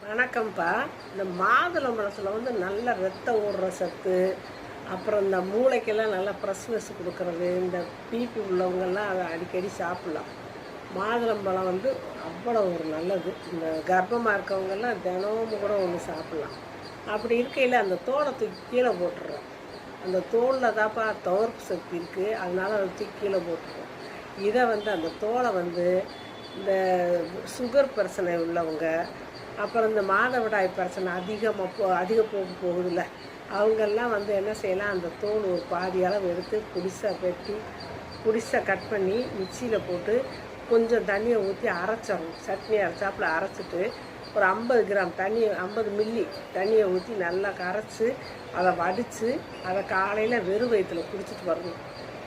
வணக்கம்ப்பா. இந்த மாதுளம்பழத்தில் நல்ல ரத்தம் ஓடுற சத்து, அப்புறம் இந்த மூளைக்கெல்லாம் நல்லா ஃப்ரெஷ்னஸ் கொடுக்கறது, இந்த பிபி உள்ளவங்கெல்லாம் அதை அடிக்கடி சாப்பிட்லாம். மாதுளம்பழம் அவ்வளோ ஒரு நல்லது. இந்த கர்ப்பமாக இருக்கவங்கெல்லாம் தினமும் கூட ஒன்று சாப்பிட்லாம். அப்படி இருக்கையில் அந்த தோலை தூக்கி கீழே போட்டுடுறோம். அந்த தோலில் தான்ப்பா துவர்ப்பு சக்தி இருக்குது, அதனால அதை தூக்கி கீழே போட்டுருவோம். இதை அந்த தோலை இந்த சுகர் பிரச்சனை உள்ளவங்க, அப்புறம் இந்த மாதவிடாய் பிரச்சனை அதிக போகுதில்ல, அவங்கெல்லாம் என்ன செய்யலாம், அந்த தோல் ஒரு பாதி அளவு எடுத்து புடிசாக கட் பண்ணி மிக்சியில் போட்டு கொஞ்சம் தண்ணியை ஊற்றி அரைச்சிடணும். சட்னி அரைச்சாப்புல அரைச்சிட்டு ஒரு 50 கிராம் தண்ணி, 50 மில்லி தண்ணியை ஊற்றி நல்லா கரைச்சி அதை வடித்து அதை காலையில் வெறும் வயிற்றில் குடிச்சிட்டு வரணும்.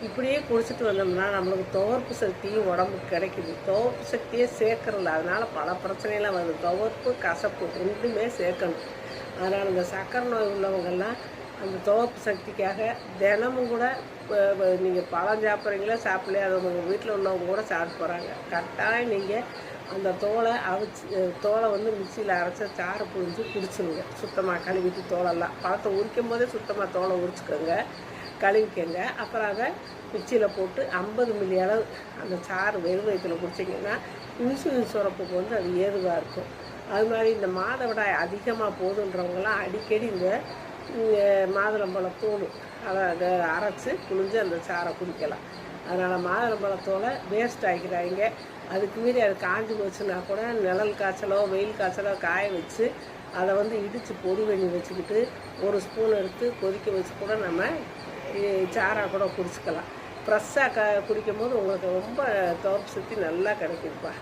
இப்படியே குடிச்சிட்டு வந்தோம்னா நம்மளுக்கு துவர்ப்பு சக்தியும் உடம்புக்கு கிடைக்குது. துவர்ப்பு சக்தியே சேர்க்கறதில்ல, அதனால் பல பிரச்சனைலாம் வருது. துவர்ப்பு கசப்பு ரெண்டுமே சேர்க்கணும். அதனால் இந்த சர்க்கரை நோய் உள்ளவங்கெல்லாம் அந்த துவர்ப்பு சக்திக்காக தினமும் கூட நீங்கள் பழம் சாப்பிட்றீங்களா சாப்பிடலையே, அதை உங்கள் வீட்டில் உள்ளவங்க கூட சாப்பிட்டு போகிறாங்க. கட்டாயம் நீங்கள் அந்த தோலை மிக்சியில் அரைச்ச சாறு புழிஞ்சு குடிச்சுங்க. சுத்தமாக கழுவிட்டு தோலெல்லாம் பழத்தை உரிக்கும் போதே சுத்தமாக தோலை உரிச்சுக்கோங்க, கழுவிக்கங்க. அப்புறம் அதை மிக்சியில் போட்டு 50 மில்லி அளவு அந்த சாறு வெறும் வயிற்றில் குடிச்சிங்கன்னா இன்சுலின் சுரப்புக்கு அது ஏதுவாக இருக்கும். அது மாதிரி இந்த மாதவிடாய் அதிகமாக போதுன்றவங்களாம் அடிக்கடி இந்த மாதுளம்பழத்தோல் அதை அரைச்சி புழிஞ்சு அந்த சாறை குடிக்கலாம். அதனால் மாதுளம்பழத்தோலை வேஸ்ட் ஆகிக்கிறாங்க. அதுக்கு மீறி அது காஞ்சி போச்சுன்னா கூட நிழல் காய்ச்சலோ வெயில் காய்ச்சலோ காய வச்சு அதை இடித்து பொடி பண்ணி வச்சுக்கிட்டு ஒரு ஸ்பூன் எடுத்து கொதிக்க வச்சு கூட நம்ம சாராக கூட குடிச்சிக்கலாம். ஃப்ரெஷ்ஷாக குடிக்கும் போது உங்களுக்கு ரொம்ப துவர்ப்பு சக்தி நல்லா கிடைக்குதுப்பா.